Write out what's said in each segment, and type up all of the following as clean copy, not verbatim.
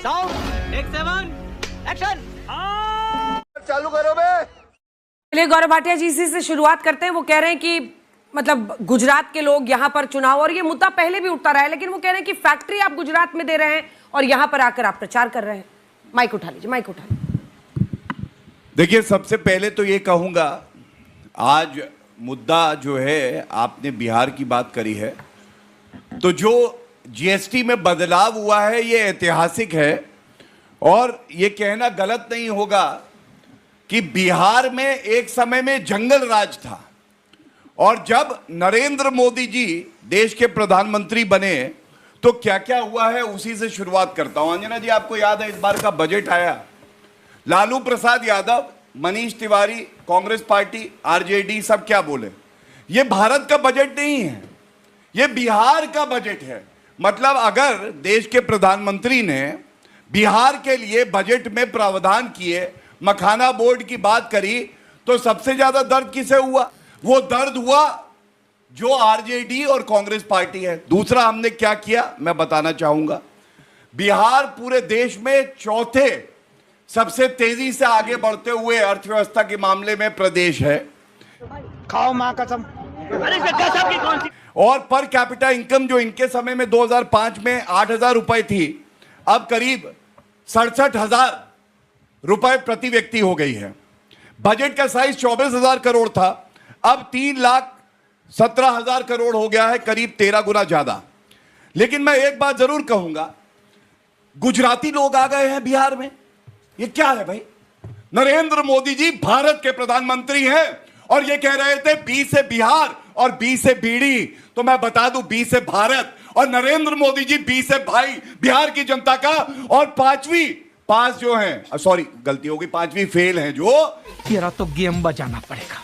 Sound take 7 action. चालू करो बे। चलिए गौरव भाटिया जी से शुरुआत करते हैं। वो कह रहे हैं कि मतलब गुजरात के लोग यहाँ पर चुनाव, और ये मुद्दा पहले भी उठता रहा है, लेकिन वो कह रहे हैं कि फैक्ट्री आप गुजरात में दे रहे हैं और यहाँ पर आकर आप प्रचार कर रहे हैं। माइक उठा लीजिए, माइक उठा लीजिए। देखिए, सबसे पहले तो ये कहूंगा, आज मुद्दा जो है, आपने बिहार की बात करी है, तो जो जीएसटी में बदलाव हुआ है ये ऐतिहासिक है। और ये कहना गलत नहीं होगा कि बिहार में एक समय में जंगल राज था, और जब नरेंद्र मोदी जी देश के प्रधानमंत्री बने तो क्या क्या हुआ है उसी से शुरुआत करता हूं। अंजना जी, आपको याद है इस बार का बजट आया, लालू प्रसाद यादव, मनीष तिवारी, कांग्रेस पार्टी, आरजेडी, सब क्या बोले, ये भारत का बजट नहीं है, ये बिहार का बजट है। मतलब अगर देश के प्रधानमंत्री ने बिहार के लिए बजट में प्रावधान किए, मखाना बोर्ड की बात करी, तो सबसे ज्यादा दर्द किसे हुआ? वो दर्द हुआ जो आरजेडी और कांग्रेस पार्टी है। दूसरा हमने क्या किया मैं बताना चाहूंगा। बिहार पूरे देश में चौथे सबसे तेजी से आगे बढ़ते हुए अर्थव्यवस्था के मामले में प्रदेश है। खाओ मां कसम। अरे कसम की कौन सी? और पर कैपिटा इनकम जो इनके समय में 2005 में 8,000 रुपए थी, अब करीब 67,000 रुपए प्रति व्यक्ति हो गई है। बजट का साइज 24,000 करोड़ था, अब 3,17,000 करोड़ हो गया है, करीब 13 गुना ज्यादा। लेकिन मैं एक बात जरूर कहूंगा, गुजराती लोग आ गए हैं बिहार में। ये क्या है भाई? नरेंद्र मोदी जी भारत के प्रधानमंत्री हैं और ये कह रहे थे बी से बिहार और बी से बीड़ी। तो मैं बता दूं, बी से भारत और नरेंद्र मोदी जी बी से भाई, बिहार की जनता का। और पांचवी पास जो है, सॉरी गलती होगी, पांचवी फेल है जो, तेरा तो गेम बजाना पड़ेगा।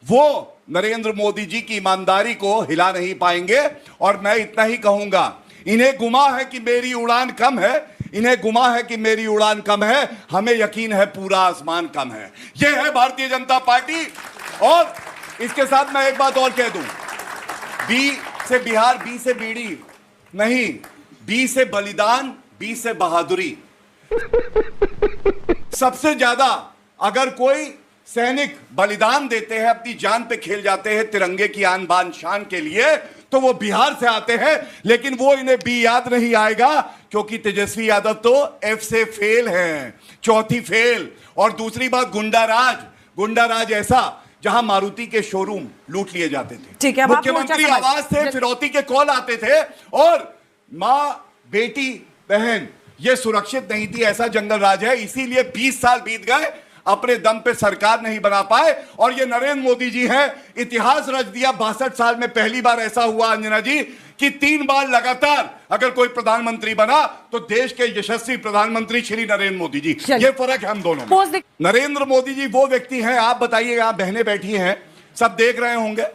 वो नरेंद्र मोदी जी की ईमानदारी को हिला नहीं पाएंगे। और मैं इतना ही कहूंगा, इन्हें गुमा है कि मेरी उड़ान कम है, इन्हें गुमा है कि मेरी उड़ान कम है, हमें यकीन है पूरा आसमान कम है। यह है भारतीय जनता पार्टी। और इसके साथ मैं एक बात और कह दूं, बी से बिहार, बी से बीड़ी नहीं, बी से बलिदान, बी से बहादुरी। सबसे ज्यादा अगर कोई सैनिक बलिदान देते हैं, अपनी जान पे खेल जाते हैं तिरंगे की आन बान शान के लिए, तो वो बिहार से आते हैं। लेकिन वो इन्हें बी याद नहीं आएगा, क्योंकि तेजस्वी यादव तो एफ से फेल हैं, चौथी फेल। और दूसरी बात, गुंडाराज ऐसा जहां मारुति के शोरूम लूट लिए जाते थे, मुख्यमंत्री आवास से फिरौती के कॉल आते थे, और मां, बेटी, बहन ये सुरक्षित नहीं थी। ऐसा जंगल राज है। इसीलिए 20 साल बीत गए, अपने दम पे सरकार नहीं बना पाए। और ये नरेंद्र मोदी जी हैं, इतिहास रच दिया। 62 साल में पहली बार ऐसा हुआ अंजना जी कि 3 बार लगातार अगर कोई प्रधानमंत्री बना तो देश के यशस्वी प्रधानमंत्री श्री नरेंद्र मोदी जी। ये फर्क है हम दोनों में। नरेंद्र मोदी जी वो व्यक्ति हैं, आप बताइए, यहां बहनें बैठी हैं, सब देख रहे होंगे,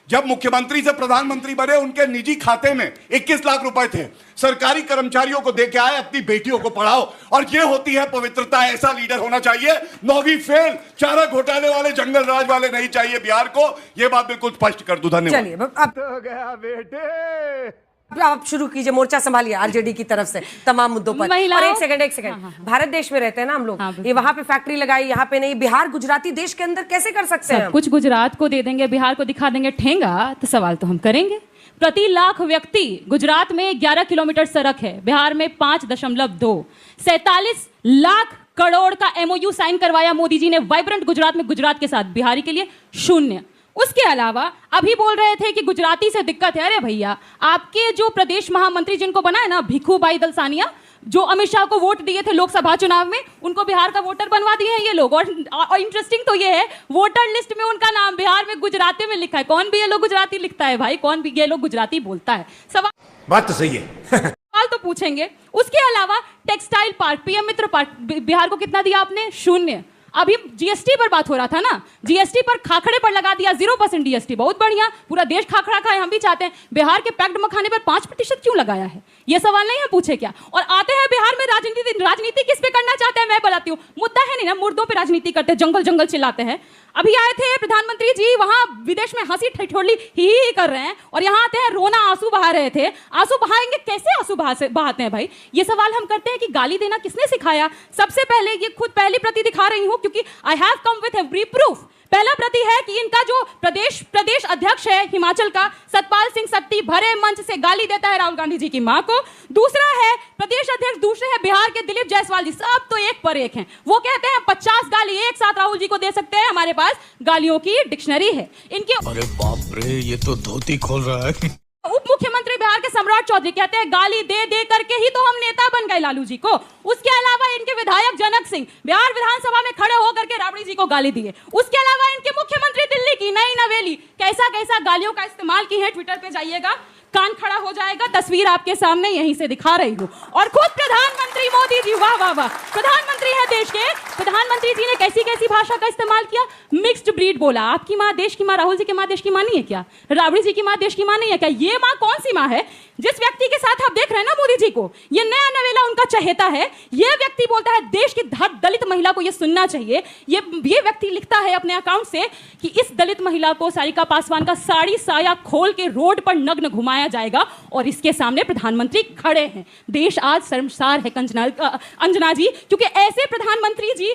जब मुख्यमंत्री से प्रधानमंत्री बने उनके निजी खाते में 21 लाख रुपए थे। सरकारी कर्मचारियों को देके आए, अपनी बेटियों को पढ़ाओ। और ये होती है पवित्रता। ऐसा लीडर होना चाहिए। 9वीं फेल, चारा घोटाले वाले, जंगल राज वाले नहीं चाहिए बिहार को। ये बात बिल्कुल स्पष्ट कर दूं। धन्यवाद। चलिए अब तो गया बेटे। आप शुरू कीजिए, मोर्चा संभालिए आरजेडी की तरफ से तमाम मुद्दों पर। और एक सेकंड, हाँ। भारत देश में रहते हैं ना हम लोग, हाँ, ये वहां पे फैक्ट्री लगाई, यहाँ पे नहीं। बिहार गुजराती देश के अंदर कैसे कर सकते हैं? कुछ गुजरात को दे देंगे, बिहार को दिखा देंगे ठेंगा, तो सवाल तो हम करेंगे। प्रति लाख व्यक्ति गुजरात में 11 किलोमीटर सड़क है, बिहार में 5.2। 47 लाख करोड़ का एमओयू साइन करवाया मोदी जी ने वाइब्रेंट गुजरात में, गुजरात के साथ, बिहारी के लिए 0। उसके अलावा अभी बोल रहे थे कि गुजराती से दिक्कत है। अरे भैया, आपके जो प्रदेश महामंत्री जिनको बना है ना, भिखू भाई दलसानिया, जो अमित शाह को वोट दिए थे लोकसभा चुनाव में, उनको बिहार का वोटर बनवा दिए हैं ये लोग। और इंटरेस्टिंग तो ये है, वोटर लिस्ट में उनका नाम बिहार में गुजराती में लिखा है। कौन भी ये लोग गुजराती लिखता है भाई? कौन भी ये लोग गुजराती बोलता है? सवाल बात तो सही है। सवाल तो पूछेंगे। उसके अलावा टेक्सटाइल पार्क, पीएम मित्र पार्क, बिहार को कितना दिया आपने? 0। अभी जीएसटी पर बात हो रहा था ना, जीएसटी पर खाखड़े पर लगा दिया 0% जीएसटी। बहुत बढ़िया, पूरा देश खाखड़ा खाए, हम भी चाहते हैं। बिहार के पैक्ड मखाने पर 5% क्यों लगाया है? ये सवाल नहीं है, पूछे क्या? और आते हैं बिहार में राजनीति किस पे करना चाहते हैं मैं बताती हूँ। मुद्दा है नहीं ना, मुर्दों पे राजनीति करते हैं, जंगल जंगल चिल्लाते हैं। अभी आए थे प्रधानमंत्री जी, वहां विदेश में हंसी ठिठोली ही कर रहे हैं और यहाँ आते हैं रोना, आंसू बहा रहे थे। आंसू बहाएंगे, कैसे आंसू बहाते हैं भाई? ये सवाल हम करते हैं कि गाली देना किसने सिखाया? सबसे पहले ये खुद पहली प्रति दिखा रही हूं, क्योंकि I have come with every proof. पहला प्रति है कि इनका जो प्रदेश अध्यक्ष है हिमाचल का, सतपाल सिंह सत्ती, भरे मंच से गाली देता है राहुल गांधी जी की मां को। दूसरा है प्रदेश अध्यक्ष, दूसरे है बिहार के दिलीप जायसवाल जी, सब तो एक पर एक हैं। वो कहते हैं 50 गाली एक साथ राहुल जी को दे सकते हैं, हमारे पास गालियों की डिक्शनरी है। इनके अरे बाप रे, ये तो धोती खोल रहा है। उप मुख्यमंत्री बिहार के सम्राट चौधरी कहते हैं गाली दे दे करके ही तो हम नेता बन गए लालू जी को। उसके अलावा इनके विधायक जनक सिंह बिहार विधानसभा में खड़े होकर के राबड़ी जी को गाली दिए। उसके अलावा इनके मुख्यमंत्री दिल्ली की नई नवेली कैसा गालियों का इस्तेमाल की है, ट्विटर पे जाइएगा, कान खड़ा हो जाएगा। तस्वीर आपके सामने यहीं से दिखा रही हूं। और खुद प्रधानमंत्री मोदी जी, वाह वाह वाह, प्रधानमंत्री है देश के, प्रधानमंत्री जी ने कैसी कैसी भाषा का इस्तेमाल किया। मिक्स्ड ब्रीड बोला। आपकी माँ देश की माँ, राहुल जी की माँ देश की माँ नहीं है क्या? राबड़ी जी की माँ देश की माँ नहीं है क्या? ये माँ कौन सी माँ है? जिस व्यक्ति के साथ आप देख रहे हैं ना मोदी जी को, ये नया नवेला उनका चहेता है। ये व्यक्ति बोलता है देश की हर दलित महिला को ये सुनना चाहिए। ये व्यक्ति लिखता है अपने अकाउंट से कि इस दलित महिला को सारिका पासवान का साड़ी साया खोल के रोड पर नग्न घुमाया जाएगा और इसके सामने प्रधानमंत्री खड़े हैं। देश आज शर्मसार है अंजना जी, क्योंकि ऐसे प्रधानमंत्री जी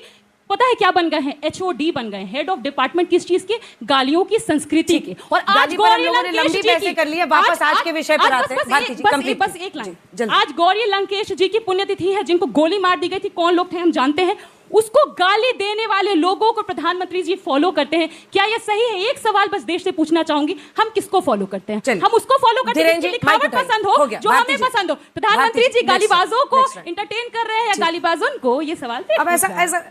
पता है क्या बन गए हैं? HOD बन गए, हेड ऑफ डिपार्टमेंट। किस चीज के? गालियों की संस्कृति के। और आज गौरी लंकेश जी कर लिए, वापस आज के विषय पर आते हैं। बस एक लाइन। आज गौरी लंकेश जी की पुण्यतिथि है, जिनको गोली मार दी गई थी। कौन लोग थे हम जानते हैं। उसको गाली देने वाले लोगों को प्रधानमंत्री जी फॉलो करते हैं। क्या यह सही है? एक सवाल बस देश से पूछना चाहूंगी, हम किसको फॉलो करते हैं? हम उसको फॉलो करते हैं जिसकी लिखावट पसंद हो, जो हमें पसंद हो। प्रधानमंत्री जी गालीबाजों को इंटरटेन कर रहे हैं या गालीबाजों को? ये सवाल अब ऐसा